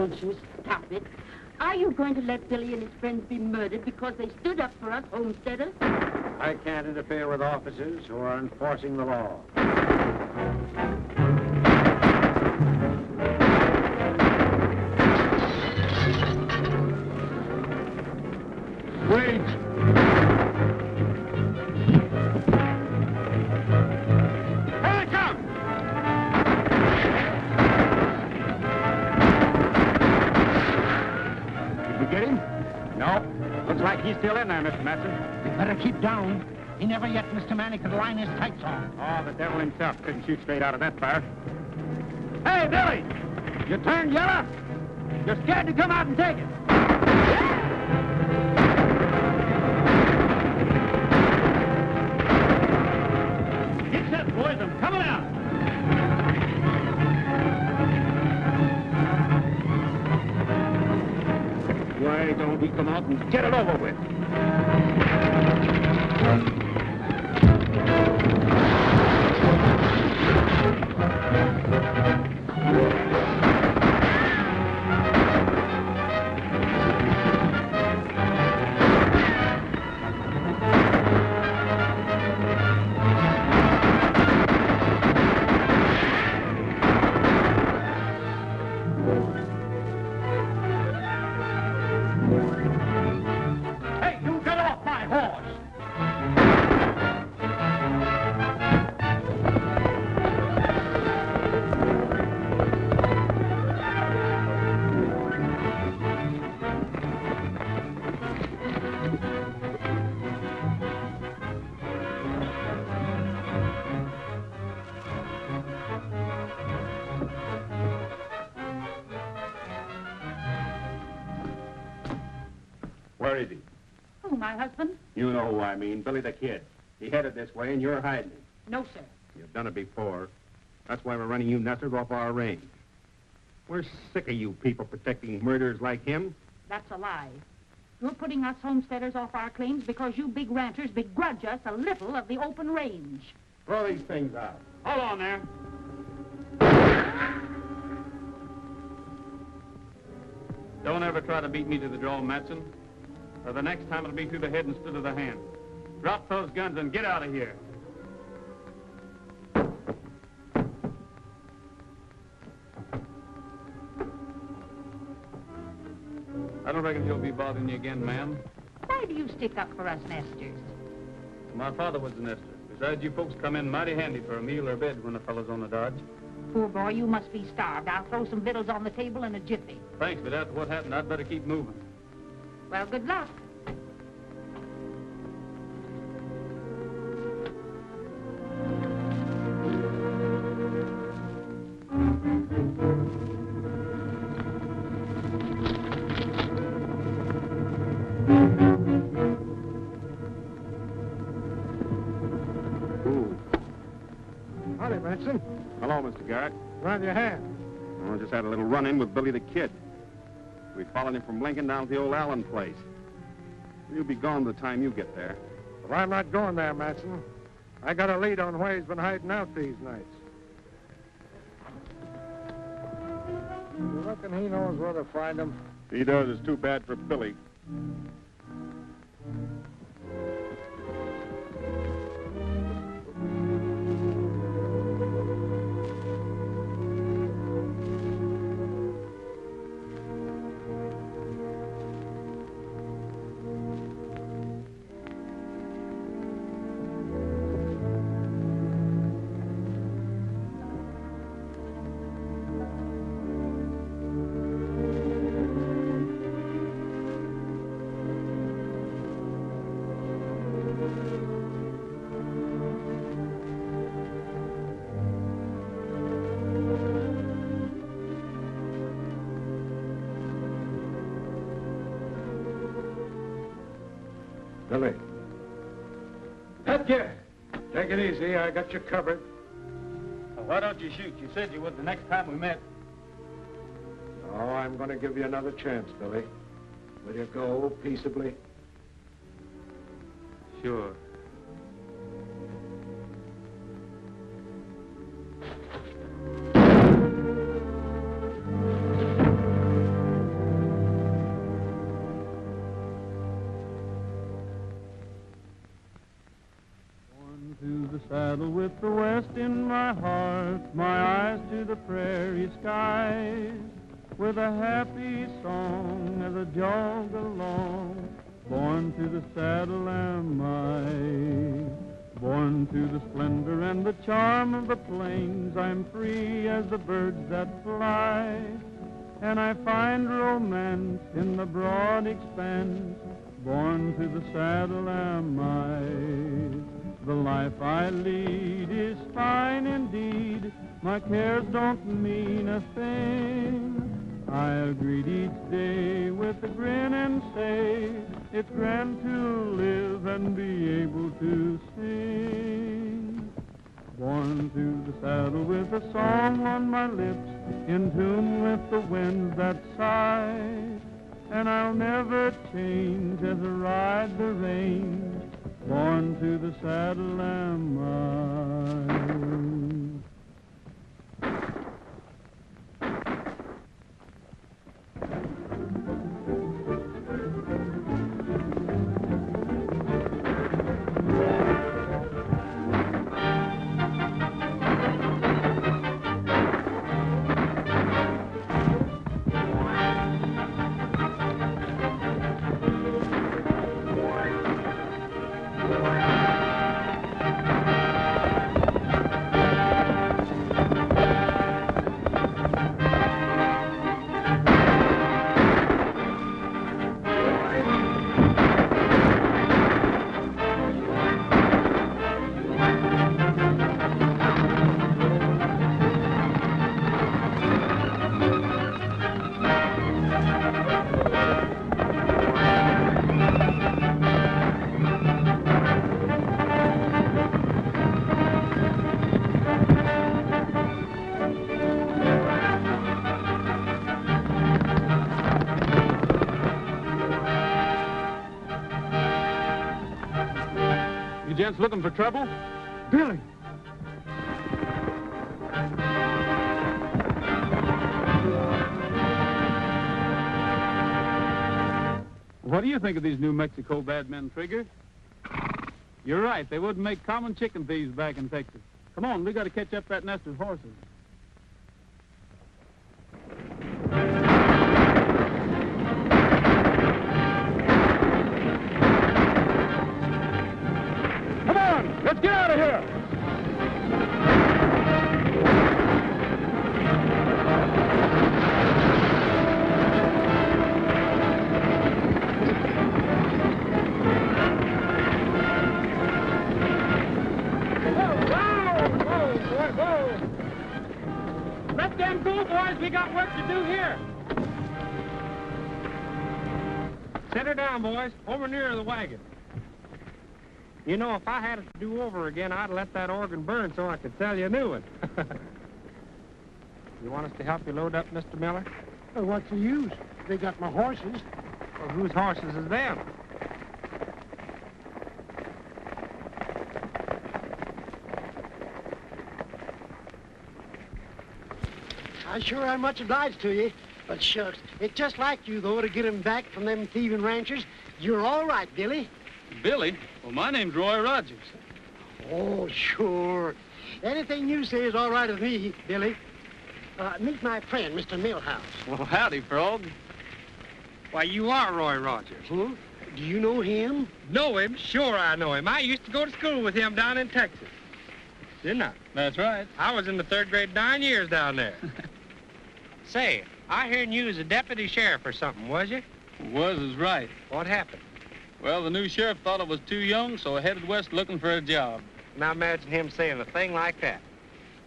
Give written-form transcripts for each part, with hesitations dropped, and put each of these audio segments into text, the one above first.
don't you stop it. Are you going to let Billy and his friends be murdered because they stood up for us homesteaders? I can't interfere with officers who are enforcing the law. Wait! Here they come! Did we get him? No. Looks like he's still in there, Mr. Matson. You better keep down. He never yet, Mr. Manny, could line his tights on. Oh, the devil himself couldn't shoot straight out of that fire. Hey, Billy! You turned yellow? You're scared to come out and take it. Get set, boys. I'm coming out. Why don't he come out and get it over with? Hey, you get off my horse! Where is he? Who, my husband? You know who I mean, Billy the Kid. He headed this way, and you're hiding him. No, sir. You've done it before. That's why we're running you nestlers off our range. We're sick of you people protecting murderers like him. That's a lie. You're putting us homesteaders off our claims because you big ranchers begrudge us a little of the open range. Throw these things out. Hold on there. Don't ever try to beat me to the draw, Matson. Or the next time it'll be through the head instead of the hand. Drop those guns and get out of here. I don't reckon he'll be bothering you again, ma'am. Why do you stick up for us nesters? My father was a nester. Besides, you folks come in mighty handy for a meal or bed when a fellow's on the dodge. Poor boy, you must be starved. I'll throw some victuals on the table in a jiffy. Thanks, but after what happened, I'd better keep moving. Well, good luck. Howdy, Benson. Hello, Mr. Garrett. Round your hand. I just had a little run-in with Billy the Kid. We followed him from Lincoln down to the old Allen place. He'll be gone by the time you get there. Well, I'm not going there, Matson. I got a lead on where he's been hiding out these nights. You reckon he knows where to find him? If he does, it's too bad for Billy. Billy. Edgar! Take it easy. I got you covered. Well, why don't you shoot? You said you would the next time we met. Oh, I'm going to give you another chance, Billy. Will you go peaceably? Sure. saddle with the west in my heart, my eyes to the prairie skies, with a happy song as I jog along. Born to the saddle am I, born to the splendor and the charm of the plains. I'm free as the birds that fly, and I find romance in the broad expanse. Born to the saddle am I. The life I lead is fine indeed. My cares don't mean a thing. I'll greet each day with a grin and say, it's grand to live and be able to sing. Born to the saddle with a song on my lips, in tune with the winds that sigh. And I'll never change as I ride the reins. Born to the saddle am I. You gents looking for trouble? Billy! What do you think of these New Mexico bad men, Trigger? You're right. They wouldn't make common chicken thieves back in Texas. Come on, we got to catch up that nest of horses. Come on! Let's get out of here! Let them go, boys. We got work to do here. Set her down, boys. Over near the wagon. You know, if I had it to do over again, I'd let that organ burn so I could sell you a new one. You want us to help you load up, Mr. Miller? Well, what's the use? They got my horses. Well, whose horses is them? I sure am much obliged to you. But shucks, it's just like you, though, to get 'em back from them thieving ranchers. You're all right, Billy. Billy? Well, my name's Roy Rogers. Oh, sure. Anything you say is all right with me, Billy. Meet my friend, Mr. Millhouse. Well, howdy, Frog. Why, you are Roy Rogers. Huh? Do you know him? Know him? Sure I know him. I used to go to school with him down in Texas. Didn't I? That's right. I was in the 3rd grade 9 years down there. Say, I heard you was a deputy sheriff or something, was you? Was is right. What happened? Well, the new sheriff thought I was too young, so I headed west looking for a job. Now imagine him saying a thing like that.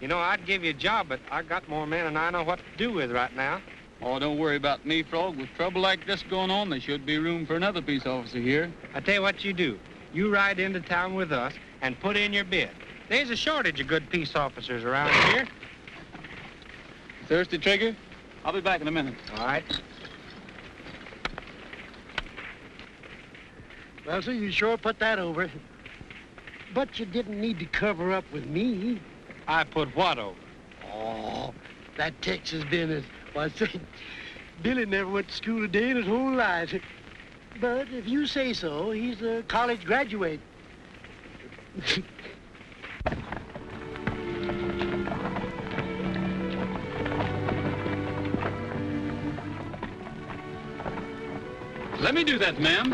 You know, I'd give you a job, but I got more men than I know what to do with right now. Oh, don't worry about me, Frog. With trouble like this going on, there should be room for another peace officer here. I tell you what you do. You ride into town with us and put in your bid. There's a shortage of good peace officers around here. Thirsty, Trigger? I'll be back in a minute. All right. Well, sir, you sure put that over. But you didn't need to cover up with me. I put what over? Oh, that Texas business. Why, say, Billy never went to school a day in his whole life. But if you say so, he's a college graduate. Let me do that, ma'am.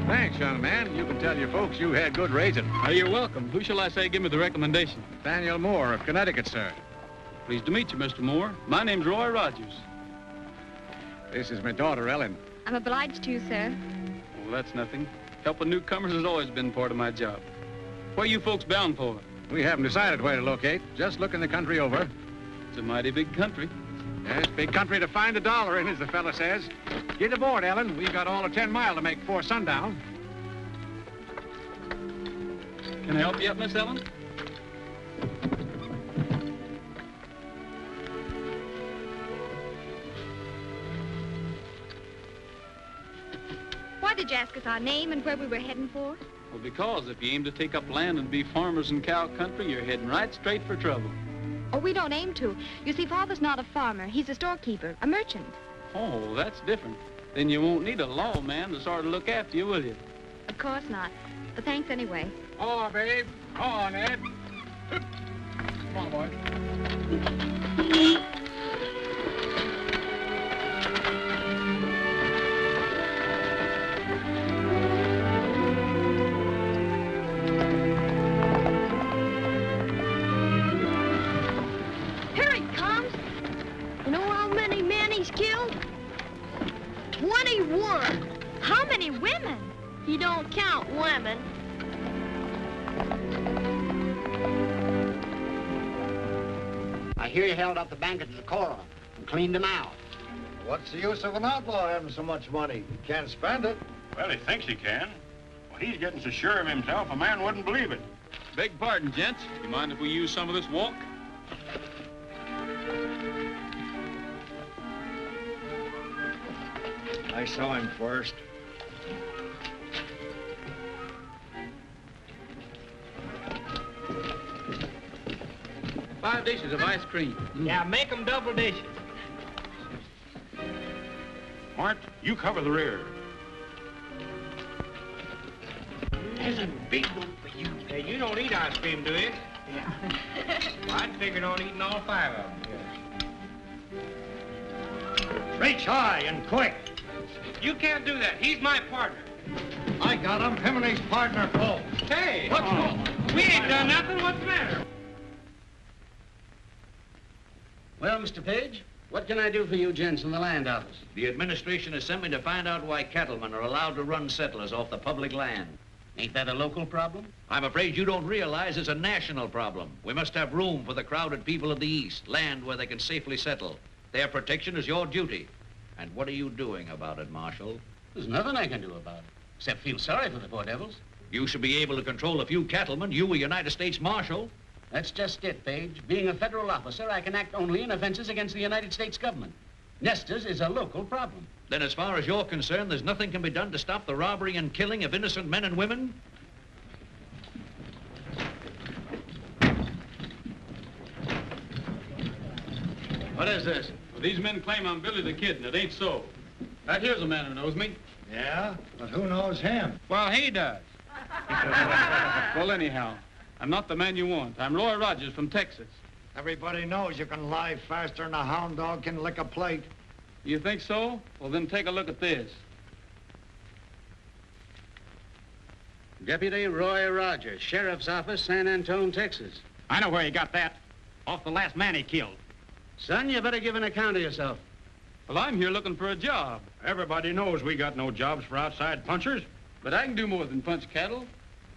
Thanks, young man. You can tell your folks you had good raising. You're welcome. Who shall I say give me the recommendation? Daniel Moore of Connecticut, sir. Pleased to meet you, Mr. Moore. My name's Roy Rogers. This is my daughter, Ellen. I'm obliged to you, sir. Well, that's nothing. Helping newcomers has always been part of my job. Where you folks bound for? We haven't decided where to locate. Just looking the country over. It's a mighty big country. Yes, big country to find $1 in, as the fella says. Get aboard, Ellen. We've got all of 10 mile to make before sundown. Can I help you up, Miss Ellen? Why did you ask us our name and where we were heading for? Well, because if you aim to take up land and be farmers in cow country, you're heading right straight for trouble. Oh, we don't aim to. You see, Father's not a farmer. He's a storekeeper, a merchant. Oh, that's different. Then you won't need a lawman to sort of look after you, will you? Of course not. But thanks anyway. Oh, babe. Oh, Ned. Come on, boy. Here he comes. You know how many men he's killed? 21. How many women? He don't count women. I hear you held up the bank at Decorah and cleaned them out. What's the use of an outlaw having so much money? He can't spend it. Well, he thinks he can. Well, he's getting so sure of himself, a man wouldn't believe it. Beg pardon, gents. You mind if we use some of this walk? I saw him first. Five dishes of ice cream. Yeah, make them double dishes. Mart, you cover the rear. There's a big one for you. Hey, you don't eat ice cream, do you? Yeah. Well, I'd figured on eating all 5 of them. Reach high and quick. You can't do that. He's my partner. I got him. Him and his partner, Paul. Hey, we ain't done nothing. What's the matter? Well, Mr. Page, what can I do for you gents in the land office? The administration has sent me to find out why cattlemen are allowed to run settlers off the public land. Ain't that a local problem? I'm afraid you don't realize it's a national problem. We must have room for the crowded people of the East, land where they can safely settle. Their protection is your duty. And what are you doing about it, Marshal? There's nothing I can do about it, except feel sorry for the poor devils. You should be able to control a few cattlemen, you a United States Marshal. That's just it, Page. Being a federal officer, I can act only in offenses against the United States government. Nesters is a local problem. Then as far as you're concerned, there's nothing can be done to stop the robbery and killing of innocent men and women? What is this? Well, these men claim I'm Billy the Kid, and it ain't so. Right here's a man who knows me. Yeah? But who knows him? Well, he does. Well, anyhow, I'm not the man you want. I'm Roy Rogers from Texas. Everybody knows you can lie faster than a hound dog can lick a plate. You think so? Well, then take a look at this. Deputy Roy Rogers, Sheriff's Office, San Antone, Texas. I know where he got that. Off the last man he killed. Son, you better give an account of yourself. Well, I'm here looking for a job. Everybody knows we got no jobs for outside punchers. But I can do more than punch cattle.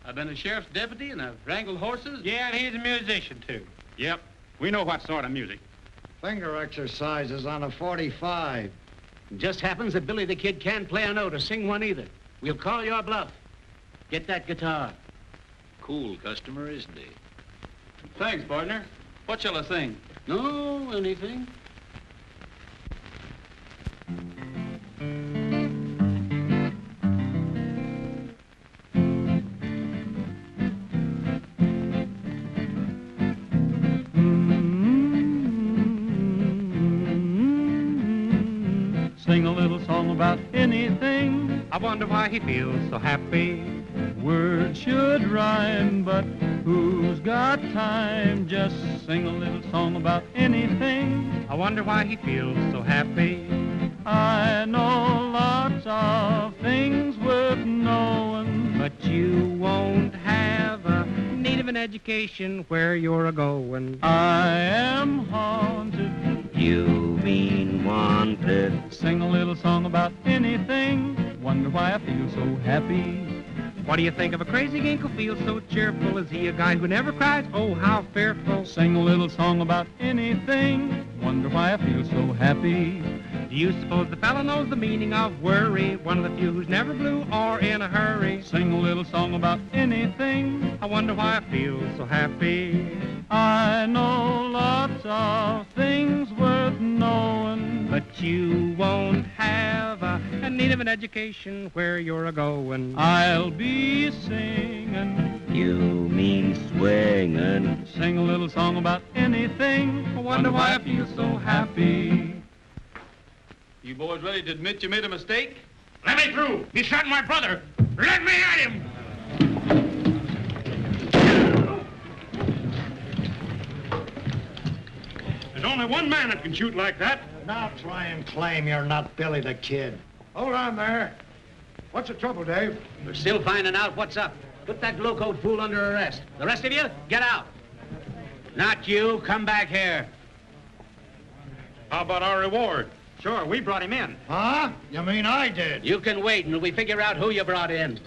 I've been a sheriff's deputy, and I've wrangled horses. Yeah, and he's a musician, too. Yep, we know what sort of music. Finger exercises on a 45. It just happens that Billy the Kid can't play a note or sing one either. We'll call your bluff. Get that guitar. Cool customer, isn't he? Thanks, partner. What shall I sing? No, anything. Sing a little song about anything. I wonder why he feels so happy. Words should rhyme, but who's got time? Just Sing a little song about anything. I wonder why he feels so happy. I know lots of things worth knowing, But you won't have a need of an education where you're a-going. I am haunted. You mean wanted. Sing a little song about anything. Wonder why I feel so happy. What do you think of a crazy gink who feels so cheerful? Is he a guy who never cries? Oh, how fearful. Sing a little song about anything. Wonder why I feel so happy. Do you suppose the fella knows the meaning of worry? One of the few who's never blue or in a hurry. Sing a little song about anything. I wonder why I feel so happy. I know lots of things worth knowing, But you won't have a need of an education where you're a-going. I'll be singing. You mean swinging. Sing a little song about anything. I wonder why I feel so happy. You boys ready to admit you made a mistake? Let me through. He shot my brother. Let me at him. There's only one man that can shoot like that. Now try and claim you're not Billy the Kid. Hold on there. What's the trouble, Dave? We're still finding out what's up. Put that low-coat fool under arrest. The rest of you, get out. Not you. Come back here. How about our reward? Sure, we brought him in. Huh? You mean I did? You can wait until we figure out who you brought in.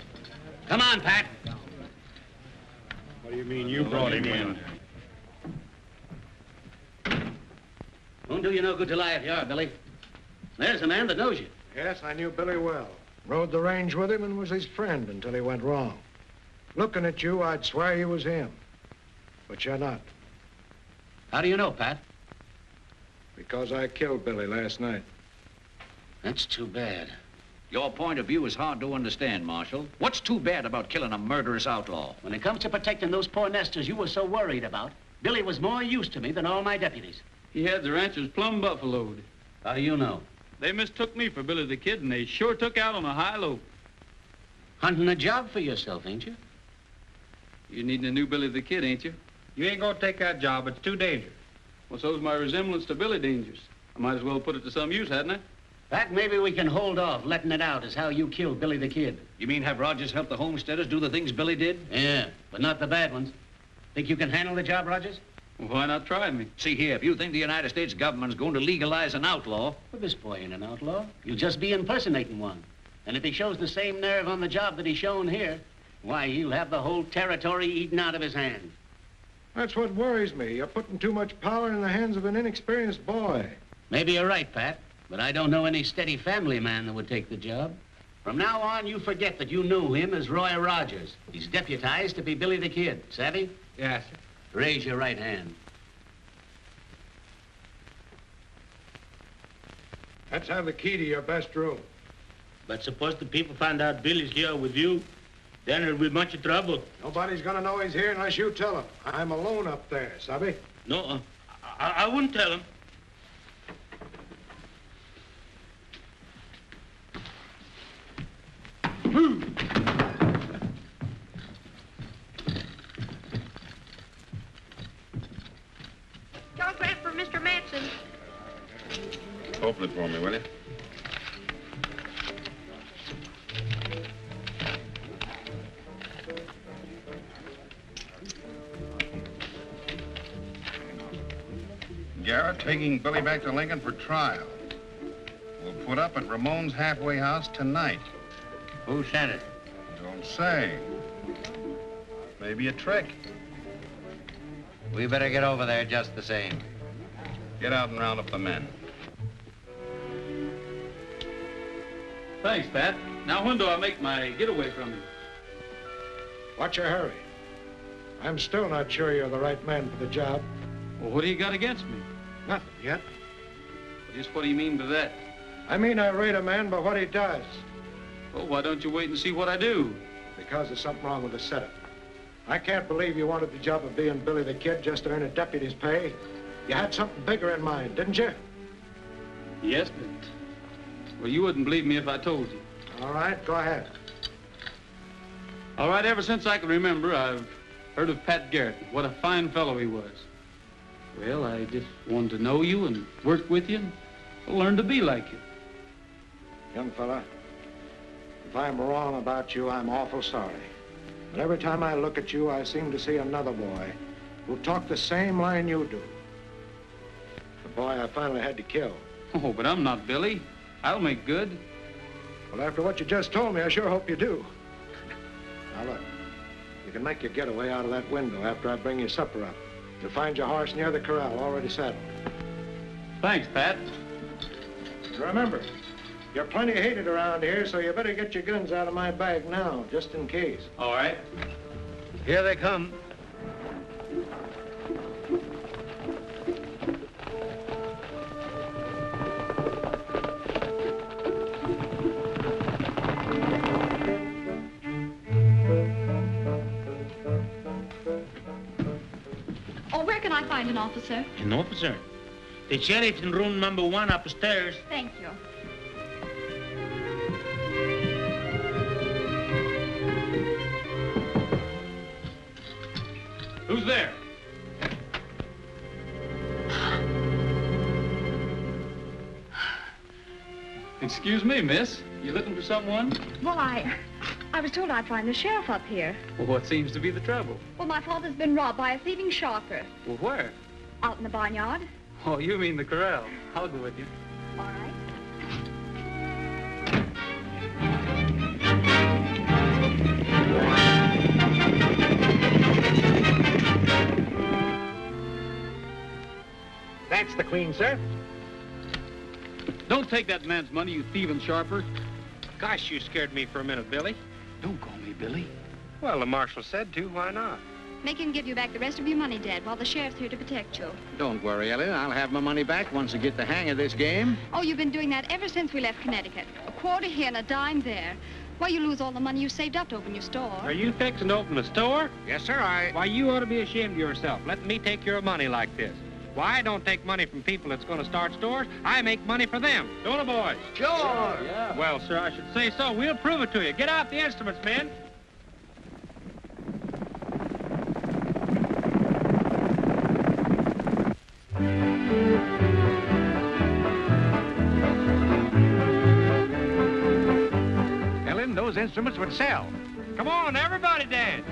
Come on, Pat. What do you mean you brought him in? Won't do you no good to lie if you are, Billy. There's a man that knows you. Yes, I knew Billy well. Rode the range with him and was his friend until he went wrong. Looking at you, I'd swear you was him. But you're not. How do you know, Pat? Because I killed Billy last night. That's too bad. Your point of view is hard to understand, Marshal. What's too bad about killing a murderous outlaw? When it comes to protecting those poor nesters you were so worried about, Billy was more use to me than all my deputies. He had the ranchers plumb buffaloed. How do you know? They mistook me for Billy the Kid, and they sure took out on a high lope. Hunting a job for yourself, ain't you? You needing a new Billy the Kid, ain't you? You ain't gonna take that job. It's too dangerous. Well, so's my resemblance to Billy Dangerous. I might as well put it to some use, hadn't I? Pat, maybe we can hold off letting it out as how you killed Billy the Kid. You mean have Rogers help the homesteaders do the things Billy did? Yeah, but not the bad ones. Think you can handle the job, Rogers? Well, why not try me? See here, if you think the United States government's going to legalize an outlaw... Well, this boy ain't an outlaw. You'll just be impersonating one. And if he shows the same nerve on the job that he's shown here, why, he'll have the whole territory eaten out of his hand. That's what worries me. You're putting too much power in the hands of an inexperienced boy. Maybe you're right, Pat, but I don't know any steady family man that would take the job. From now on, you forget that you knew him as Roy Rogers. He's deputized to be Billy the Kid. Savvy? Yes, sir. Raise your right hand. Let's have the key to your best room. But suppose the people find out Billy's here with you, then it'll be much trouble. Nobody's gonna know he's here unless you tell him. I'm alone up there, Sabby. No, I wouldn't tell him. Telegram for Mr. Matson. Open it for me, will you? Garrett taking Billy back to Lincoln for trial. We'll put up at Ramon's halfway house tonight. Who sent it? Don't say. Maybe a trick. We better get over there just the same. Get out and round up the men. Thanks, Pat. Now, when do I make my getaway from you? What's your hurry? I'm still not sure you're the right man for the job. Well, what do you got against me? Nothing yet. Well, just what do you mean by that? I mean I rate a man by what he does. Well, why don't you wait and see what I do? Because there's something wrong with the setup. I can't believe you wanted the job of being Billy the Kid just to earn a deputy's pay. You had something bigger in mind, didn't you? Yes, but... Well, you wouldn't believe me if I told you. All right, go ahead. All right, ever since I can remember, I've heard of Pat Garrett. What a fine fellow he was. Well, I just wanted to know you and work with you and learn to be like you. Young fella, if I'm wrong about you, I'm awful sorry. But every time I look at you, I seem to see another boy who'll talk the same line you do. The boy I finally had to kill. Oh, but I'm not Billy. I'll make good. Well, after what you just told me, I sure hope you do. Now, look, you can make your getaway out of that window after I bring your supper up. You'll find your horse near the corral, already saddled. Thanks, Pat. Remember, you're plenty hated around here, so you better get your guns out of my bag now, just in case. All right. Here they come. Oh, where can I find an officer? An officer? The sheriff's in room number 1 upstairs. Thank you. Who's there? Excuse me, miss. You looking for someone? Well, I was told I'd find the sheriff up here. Well, what seems to be the trouble? Well, my father's been robbed by a thieving sharper. Well, where? Out in the barnyard. Oh, you mean the corral. I'll go with you. All right. That's the Queen, sir. Don't take that man's money, you thieving sharper. Gosh, you scared me for a minute, Billy. Don't call me Billy. Well, the marshal said to. Why not? Make him give you back the rest of your money, Dad, while the sheriff's here to protect you. Don't worry, Ellen. I'll have my money back once I get the hang of this game. Oh, you've been doing that ever since we left Connecticut. A quarter here and a dime there. Why, you lose all the money you saved up to open your store. Are you fixing to open a store? Yes, sir, Why, you ought to be ashamed of yourself, letting me take your money like this. Why, I don't take money from people that's going to start stores. I make money for them. Don't I, boys? Sure. Yeah. Well, sir, I should say so. We'll prove it to you. Get out the instruments, men. Ellen, those instruments would sell. Come on, everybody dance.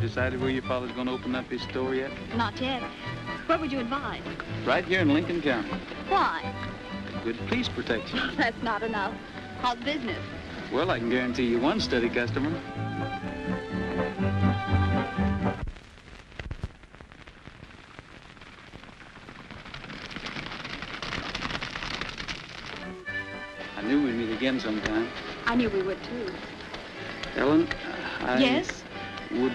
Decided where your father's going to open up his store yet? Not yet. Where would you advise? Right here in Lincoln County. Why? Good police protection. That's not enough. How's business? Well, I can guarantee you one steady customer. I knew we'd meet again sometime. I knew we would, too. Ellen, Yes? Would,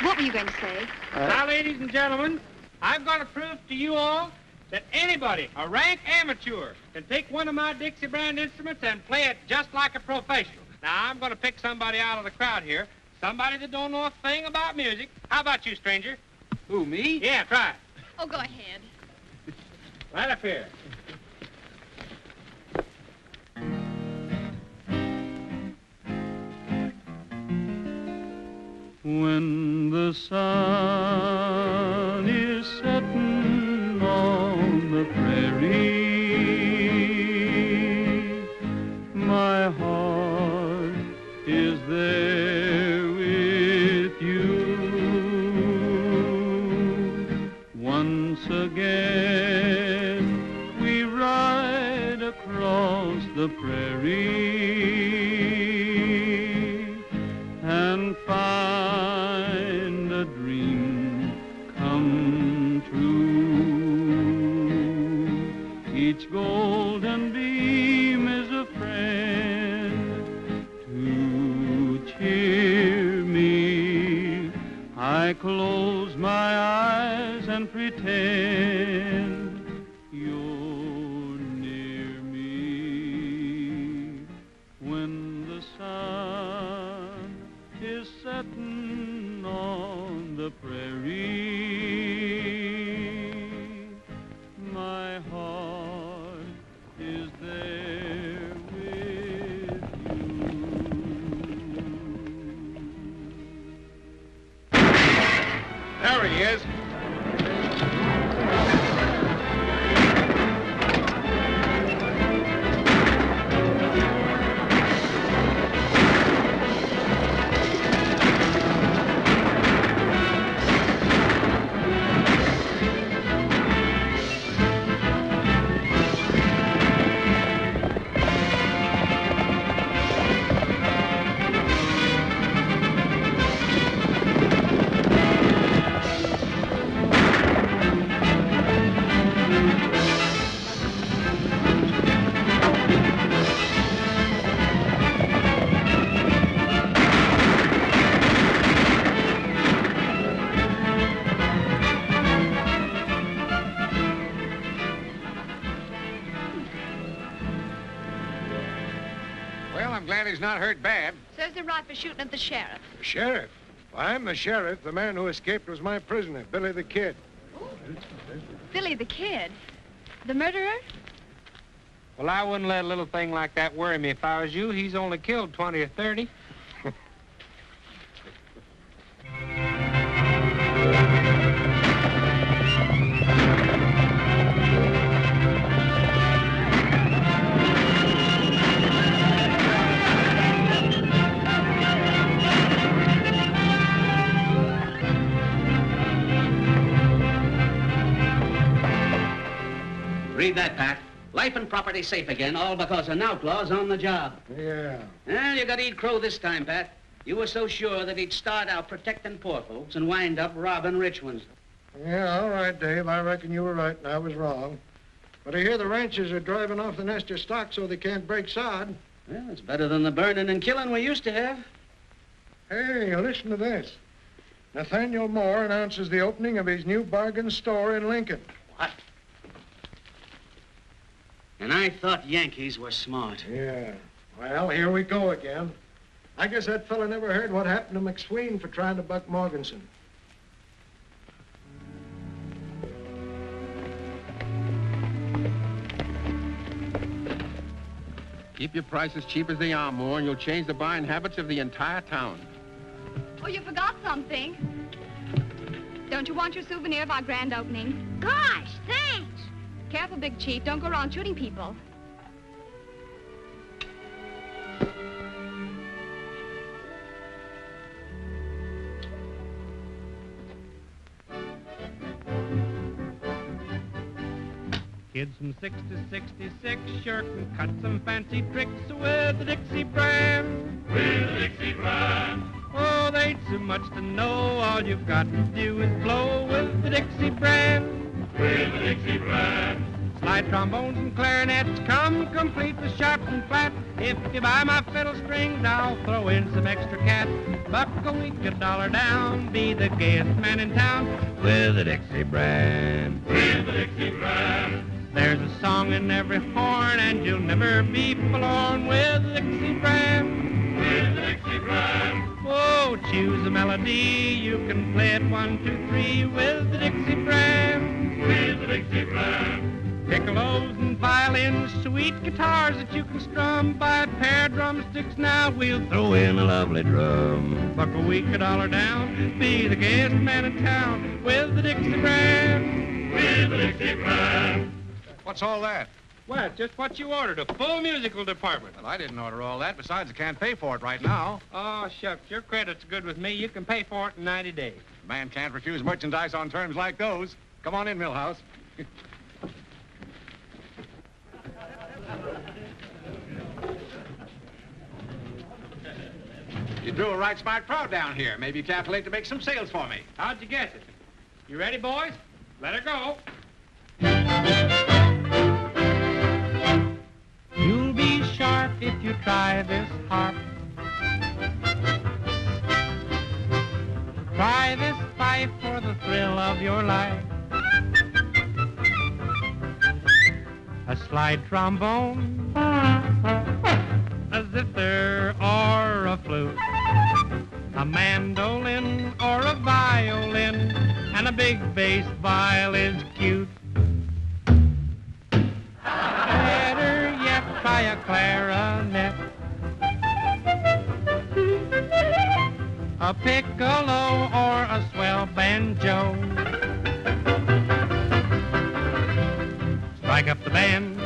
What were you going to say? Now, ladies and gentlemen, I'm going to prove to you all that anybody, a rank amateur, can take one of my Dixie brand instruments and play it just like a professional. Now, I'm going to pick somebody out of the crowd here, somebody that don't know a thing about music. How about you, stranger? Who, me? Yeah, try it. Oh, go ahead. Right up here. When the sun is setting on the prairie, my heart is there with you. Once again we ride across the prairie and find a dream come true. Each golden beam is a friend to cheer me. I close my eyes and pretend you're near me when the sun is setting on the prairie. My heart is there with you. There he is. Well, I'm glad he's not hurt bad. Says they're right for shooting at the sheriff. The sheriff? I'm the sheriff. The man who escaped was my prisoner, Billy the Kid. Billy the Kid? The murderer? Well, I wouldn't let a little thing like that worry me if I was you. He's only killed 20 or 30. Read that, Pat. Life and property safe again, all because an outlaw's on the job. Yeah. Well, you got to eat crow this time, Pat. You were so sure that he'd start out protecting poor folks and wind up robbing rich ones. Yeah, all right, Dave. I reckon you were right and I was wrong. But I hear the ranchers are driving off the nest of stock so they can't break sod. Well, it's better than the burning and killing we used to have. Hey, listen to this. Nathaniel Moore announces the opening of his new bargain store in Lincoln. What? And I thought Yankees were smart. Yeah. Well, here we go again. I guess that fella never heard what happened to McSween for trying to buck Morganson. Keep your prices cheap as they are, Moore, and you'll change the buying habits of the entire town. Oh, you forgot something. Don't you want your souvenir of our grand opening? Gosh, thanks. Careful, Big Chief. Don't go around shooting people. Kids from 6 to 66 sure can cut some fancy tricks with the Dixie brand. With the Dixie brand. Oh, they ain't so much to know. All you've got to do is blow with the Dixie brand. With the Dixie brand. Slide trombones and clarinets come complete with sharp and flat. If you buy my fiddle strings, I'll throw in some extra cat. Buck a week, $1 down, be the gayest man in town with the Dixie brand. With the Dixie brand. There's a song in every horn, and you'll never be forlorn with the Dixie brand. With the Dixie brand. Oh, choose a melody, you can play it 1, 2, 3 with the Dixie brand. With the Dixie brand. Piccolos and violins, sweet guitars that you can strum. Buy a pair of drumsticks now, we'll throw in a lovely drum. Buck a week, $1 down, be the gayest man in town with the Dixie brand. With the Dixie brand. What's all that? Well, just what you ordered, a full musical department. Well, I didn't order all that. Besides, I can't pay for it right now. Oh, shucks, your credit's good with me. You can pay for it in 90 days. A man can't refuse merchandise on terms like those. Come on in, Millhouse. You drew a right smart crowd down here. Maybe you calculate to make some sales for me. How'd you guess it? You ready, boys? Let her go. You'll be sharp if you try this harp. Try this fife for the thrill of your life. slide trombone, as if there are a flute, a mandolin or a violin, and a big bass viol is cute. Better yet, try a clarinet, a piccolo or a swell banjo. Strike up the band,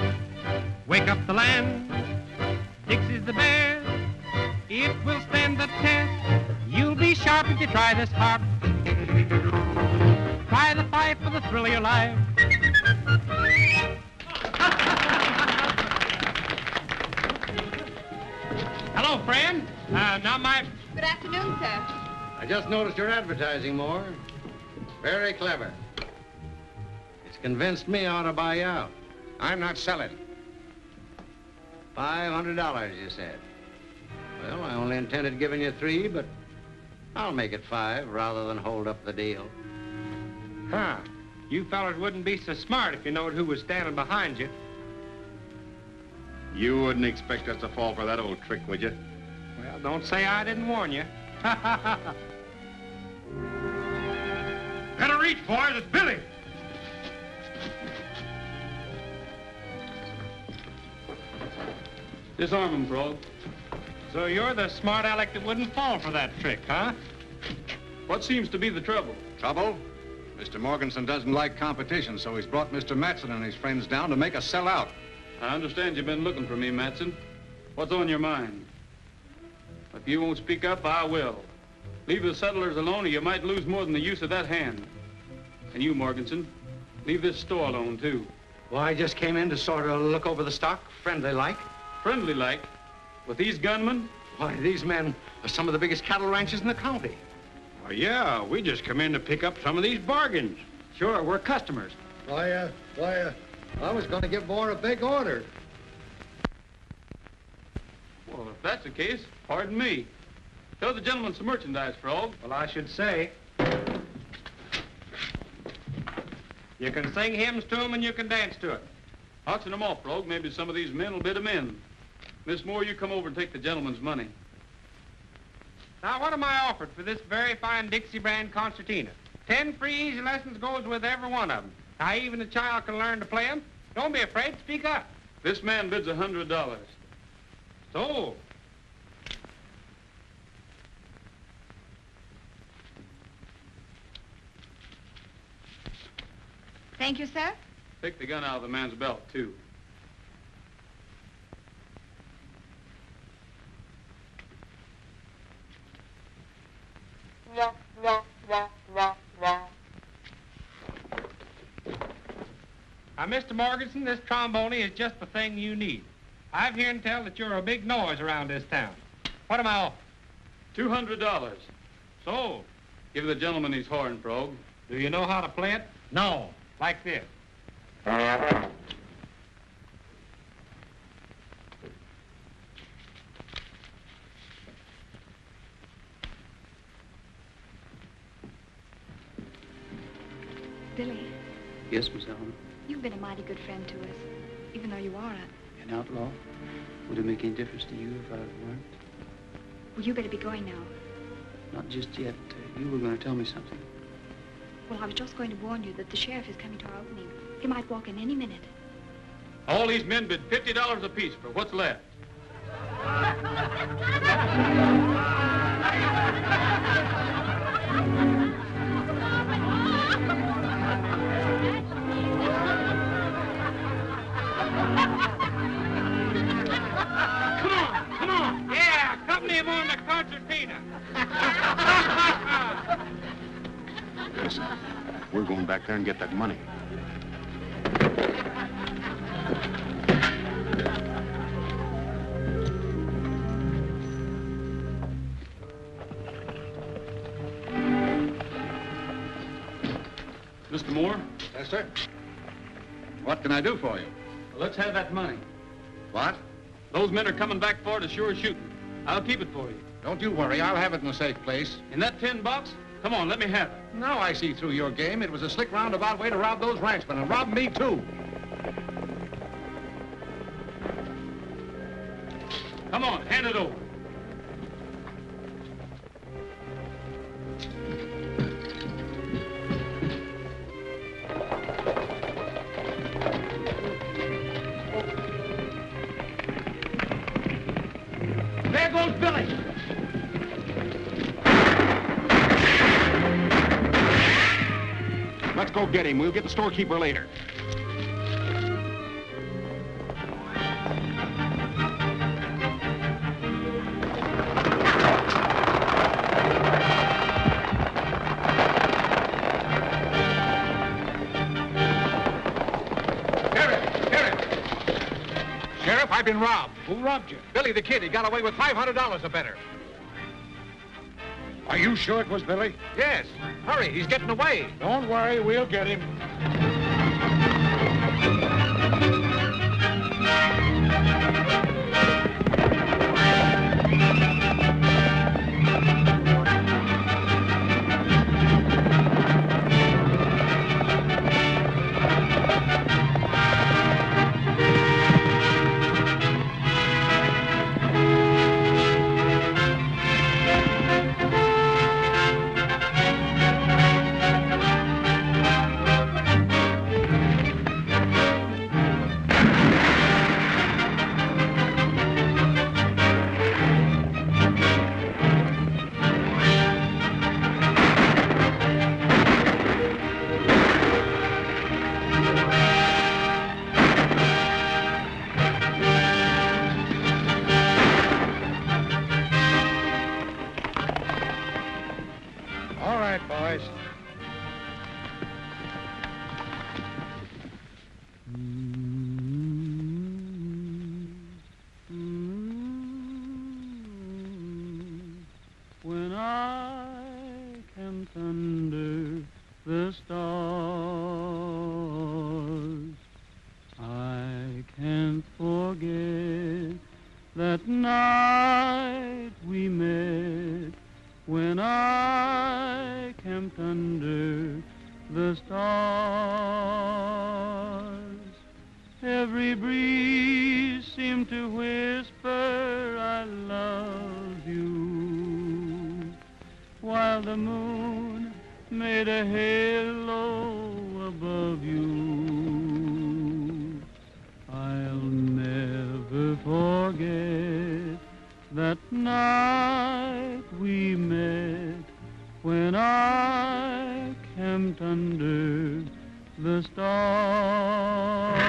wake up the land. Dixie's the best, it will stand the test. You'll be sharp if you try this harp. Try the fife for the thrill of your life. Hello, friend. Now my... Good afternoon, sir. I just noticed your advertising, Moore. Very clever. It's convinced me I ought to buy you out. I'm not selling. $500, you said. Well, I only intended giving you 3, but I'll make it 5 rather than hold up the deal. Huh. You fellas wouldn't be so smart if you knowed who was standing behind you. You wouldn't expect us to fall for that old trick, would you? Well, don't say I didn't warn you. Better reach, boys. It's Billy. Disarm him, Frog. So you're the smart aleck that wouldn't fall for that trick, huh? What seems to be the trouble? Trouble? Mr. Morganson doesn't like competition, so he's brought Mr. Matson and his friends down to make us sell out. I understand you've been looking for me, Matson. What's on your mind? If you won't speak up, I will. Leave the settlers alone or you might lose more than the use of that hand. And you, Morganson, leave this store alone, too. Well, I just came in to sort of look over the stock, friendly-like. Friendly-like? With these gunmen? Why, these men are some of the biggest cattle ranches in the county. Oh, yeah, we just come in to pick up some of these bargains. Sure, we're customers. I was going to give Moore a big order. Well, if that's the case, pardon me. Show the gentleman some merchandise, Frog. Well, I should say. You can sing hymns to them and you can dance to it. Auction them off, Frog. Maybe some of these men will bid them in. Miss Moore, you come over and take the gentleman's money. Now, what am I offered for this very fine Dixie brand concertina? 10 free easy lessons goes with every one of them. Now, even a child can learn to play them. Don't be afraid. Speak up. This man bids $100. So, Thank you, sir. Take the gun out of the man's belt, too. Now, Mr. Morganson, this trombone is just the thing you need. I've heard tell that you're a big noise around this town. What am I off? $200. So, Give the gentleman his horn, Frog. do you know how to play it? No. Like this. Billy, Yes, Miss Allen. you've been a mighty good friend to us, even though you are An outlaw? Would it make any difference to you if I weren't? Well, you better be going now. Not just yet. You were going to tell me something. Well, I was just going to warn you that the sheriff is coming to our opening. He might walk in any minute. All these men bid $50 apiece for what's left. Come on. Yeah, accompany him on the concertina. Listen, we're going back there and get that money. Mr. Moore? Yes, sir. What can I do for you? Well, let's have that money. What? Those men are coming back for it as sure as shooting. I'll keep it for you. Don't you worry. I'll have it in a safe place. In that tin box? Come on, let me have it. Now I see through your game. It was a slick roundabout way to rob those ranchmen, and rob me, too. Come on, hand it over. There goes Billy. Let's go get him. We'll get the storekeeper later. Sheriff, I've been robbed. Who robbed you? Billy the Kid. He got away with $500 or better. Are you sure it was Billy? Yes. Hurry, he's getting away. Don't worry, we'll get him. All right, boys. When I camped under the stars, I can't forget that night we met. When I camped under the stars, every breeze seemed to whisper, I love you, while the moon made a halo above you. I'll never forget that night we met, when I camped under the stars.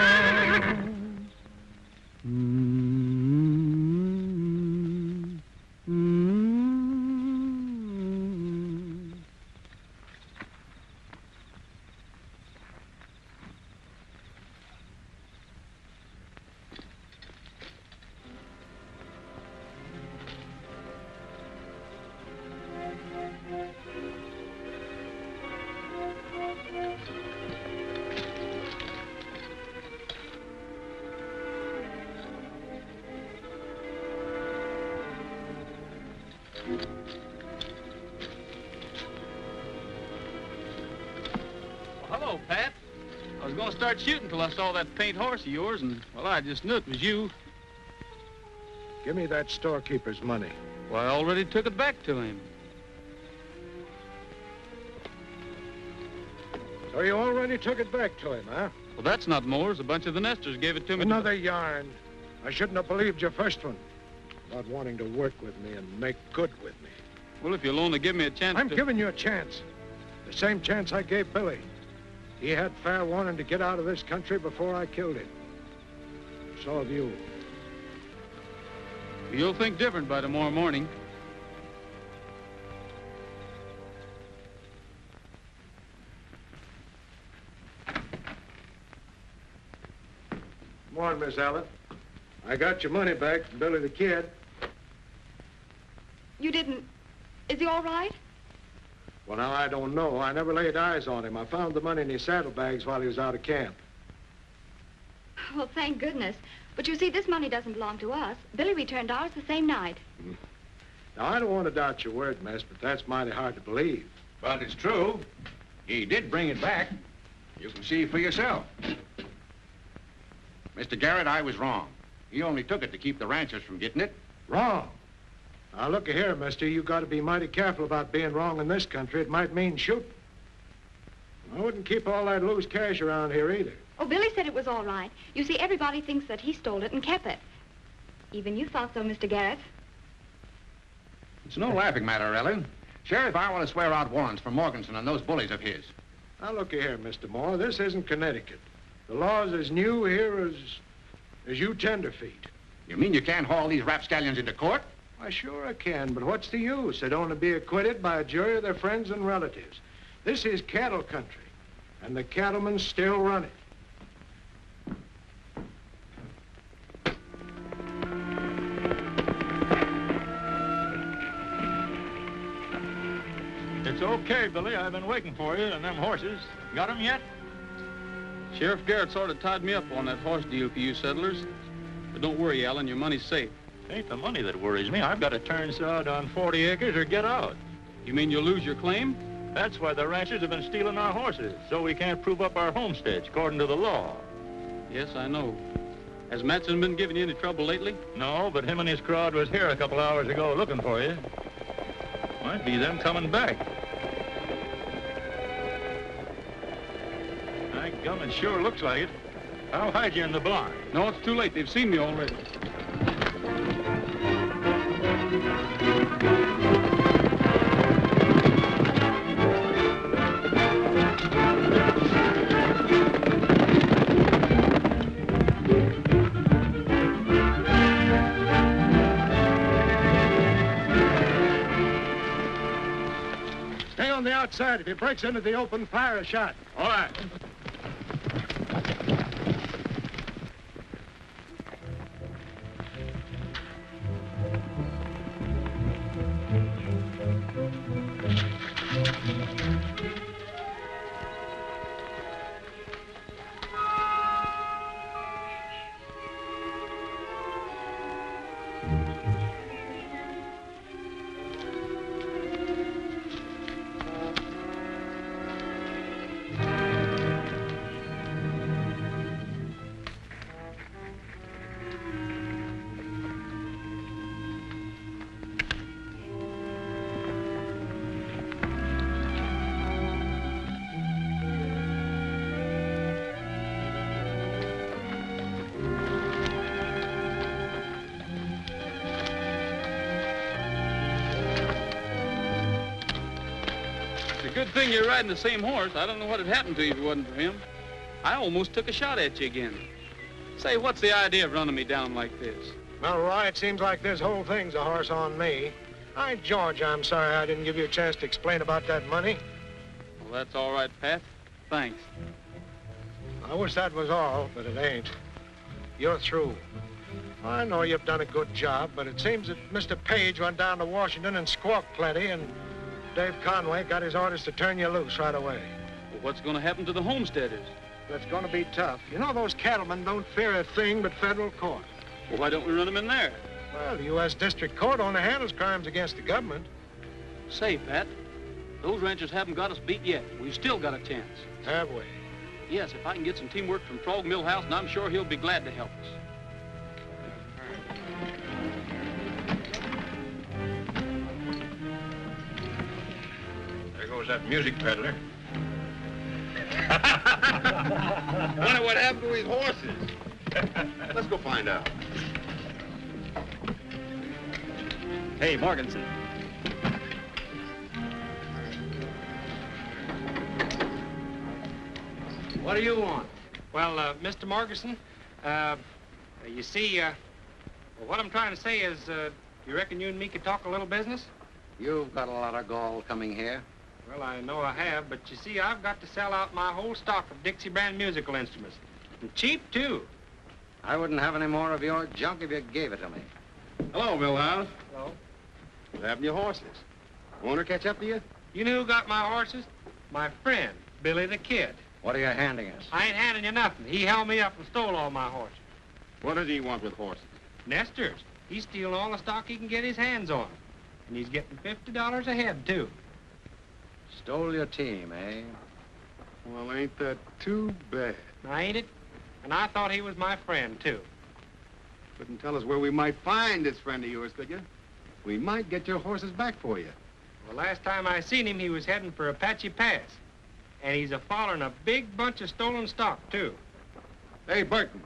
Hello, Pat. I was going to start shooting till I saw that paint horse of yours, and, well, I just knew it was you. Give me that storekeeper's money. Well, I already took it back to him. So you already took it back to him, huh? Well, that's not Moore's. A bunch of the nesters gave it to me. Another yarn. I shouldn't have believed your first one. About wanting to work with me and make good with me. Well, if you'll only give me a chance I'm giving you a chance. The same chance I gave Billy. He had fair warning to get out of this country before I killed him. So have you. You'll think different by tomorrow morning. Come on, Miss Allen. I got your money back from Billy the Kid. You didn't. Is he all right? Well, now, I don't know. I never laid eyes on him. I found the money in his saddlebags while he was out of camp. Well, thank goodness. But you see, this money doesn't belong to us. Billy returned ours the same night. Now, I don't want to doubt your word, miss, but that's mighty hard to believe. But it's true. He did bring it back. You can see for yourself. Mr. Garrett, I was wrong. He only took it to keep the ranchers from getting it. Wrong. Now, look here, mister. You got to be mighty careful about being wrong in this country. It might mean shooting. I wouldn't keep all that loose cash around here either. Oh, Billy said it was all right. You see, everybody thinks that he stole it and kept it. Even you thought so, Mr. Garrett. It's no laughing matter, Ellen. Sheriff, I want to swear out warrants for Morganson and those bullies of his. Now, look here, Mr. Moore. This isn't Connecticut. The law's as new here as you tenderfeet. You mean you can't haul these rapscallions into court? Why, sure I can, but what's the use? They'd only be acquitted by a jury of their friends and relatives. This is cattle country, and the cattlemen still run it. It's okay, Billy. I've been waiting for you and them horses. Got 'em yet? Sheriff Garrett sort of tied me up on that horse deal for you settlers. But don't worry, Alan, your money's safe. It ain't the money that worries me. I've got to turn sod on 40 acres or get out. You mean you'll lose your claim? That's why the ranchers have been stealing our horses, so we can't prove up our homesteads according to the law. Yes, I know. Has Matson been giving you any trouble lately? No, but him and his crowd was here a couple hours ago looking for you. Might be them coming back. My gum, it sure looks like it. I'll hide you in the barn. No, it's too late. They've seen me already. Stay on the outside. If he breaks into the open, fire a shot. All right. Good thing you're riding the same horse. I don't know what had happened to you if it wasn't for him. I almost took a shot at you again. Say, what's the idea of running me down like this? Well, Roy, it seems like this whole thing's a horse on me. George, I'm sorry I didn't give you a chance to explain about that money. Well, that's all right, Pat. Thanks. I wish that was all, but it ain't. You're through. I know you've done a good job, but it seems that Mr. Page went down to Washington and squawked plenty, and Dave Conway got his orders to turn you loose right away. Well, what's going to happen to the homesteaders? That's going to be tough. You know, those cattlemen don't fear a thing but federal court. Well, why don't we run them in there? Well, the U.S. District Court only handles crimes against the government. Say, Pat, those ranchers haven't got us beat yet. We've still got a chance. Have we? Yes, if I can get some teamwork from Frog Millhouse, and I'm sure he'll be glad to help us. There goes that music peddler. Wonder what happened to his horses. Let's go find out. Hey, Morganson. What do you want? Well, Mr. Morganson, you see, what I'm trying to say is, you reckon you and me could talk a little business? You've got a lot of gall coming here. Well, I know I have, but you see, I've got to sell out my whole stock of Dixie brand musical instruments. And cheap, too. I wouldn't have any more of your junk if you gave it to me. Hello, Millhouse. Hello. What happened to your horses? Want her to catch up to you? You know who got my horses? My friend, Billy the Kid. What are you handing us? I ain't handing you nothing. He held me up and stole all my horses. What does he want with horses? Nesters. He's stealing all the stock he can get his hands on. And he's getting $50 a head, too. Stole your team, eh? Well, ain't that too bad? Now, ain't it? And I thought he was my friend, too. Couldn't tell us where we might find this friend of yours, could you? We might get your horses back for you. Well, last time I seen him, he was heading for Apache Pass. And he's a-following a big bunch of stolen stock, too. Hey, Burton,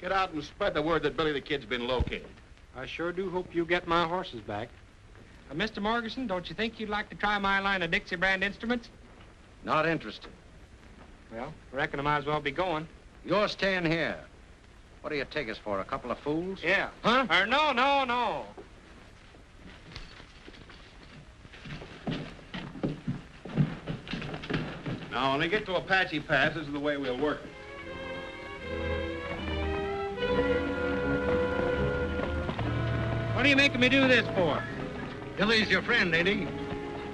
get out and spread the word that Billy the Kid's been located. I sure do hope you get my horses back. Mr. Morganson, don't you think you'd like to try my line of Dixie brand instruments? Not interested. Well, I reckon I might as well be going. You're staying here. What do you take us for, a couple of fools? Yeah. Huh? No. Now, when they get to Apache Pass, this is the way we'll work it. What are you making me do this for? Billy's your friend, ain't he?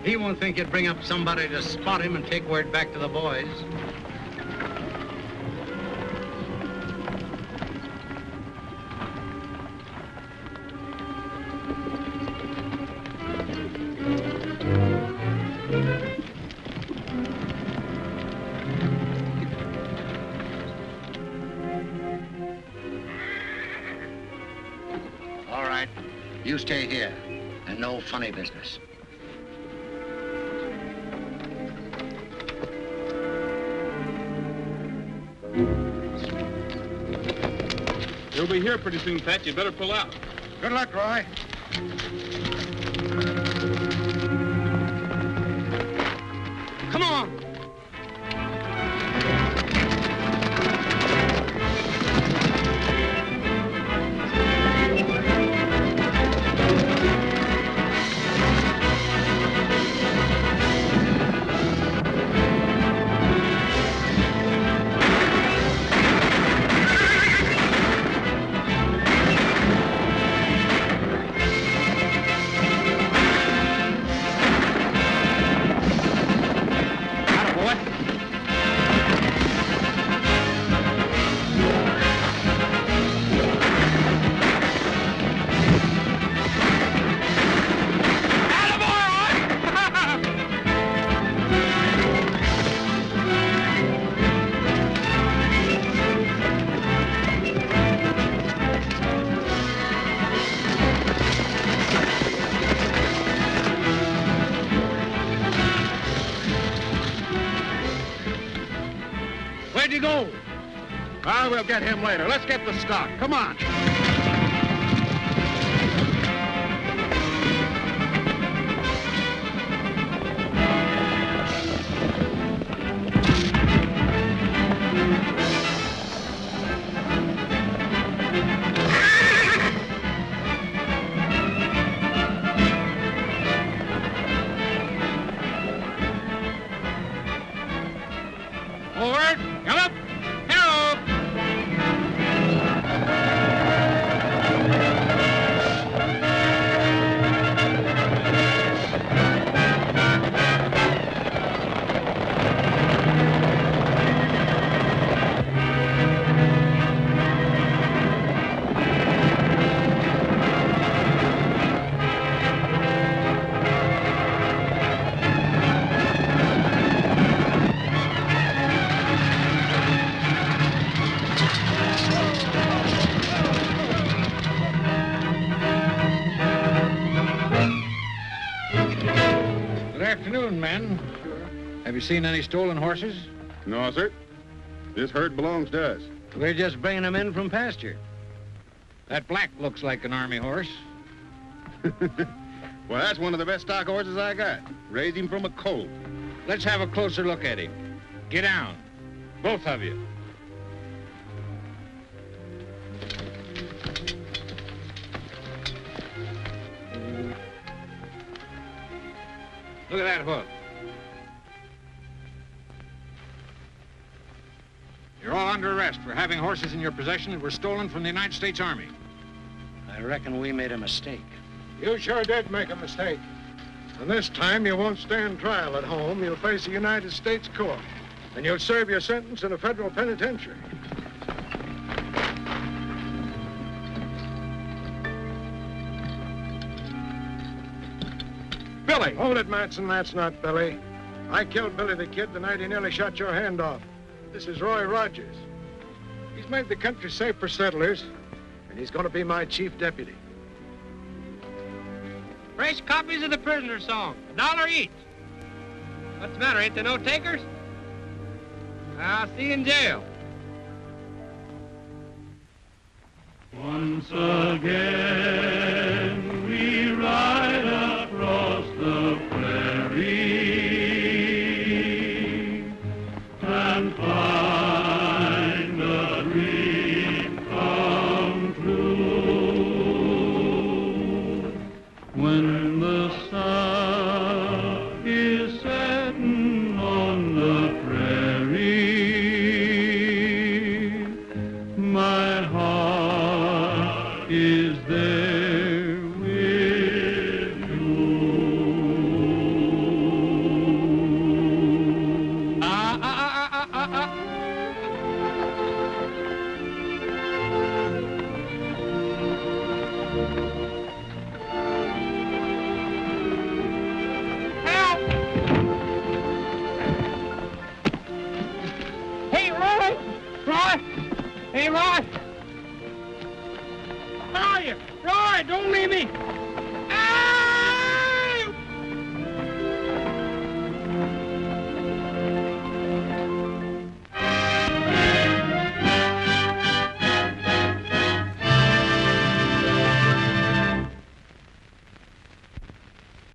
He won't think you'd bring up somebody to spot him and take word back to the boys. All right, you stay here, and no funny business. He'll be here pretty soon, Pat. You better pull out. Good luck, Roy. Come on. Where'd you go? Ah, we'll get him later. Let's get the stock. Come on. Forward. Gallop. Hello. Good afternoon, men. Have you seen any stolen horses? No, sir. This herd belongs to us. We're just bringing them in from pasture. That black looks like an army horse. Well, that's one of the best stock horses I got. Raised him from a colt. Let's have a closer look at him. Get down. Both of you. Look at that hoof. You're all under arrest for having horses in your possession that were stolen from the United States Army. I reckon we made a mistake. You sure did make a mistake. And this time you won't stand trial at home. You'll face a United States court. And you'll serve your sentence in a federal penitentiary. Billy! Hold it, Matson. That's not Billy. I killed Billy the Kid the night he nearly shot your hand off. This is Roy Rogers. He's made the country safe for settlers. and he's going to be my chief deputy. Fresh copies of the prisoner's song, $1 each. What's the matter, ain't there no takers? I'll see you in jail. Once again we ride across the prairie and find a dream come true. When the sun is setting on the prairie, my heart is there with you. Hey, Roy! Roy! Hey, Roy! Where are you? Roy, don't leave me!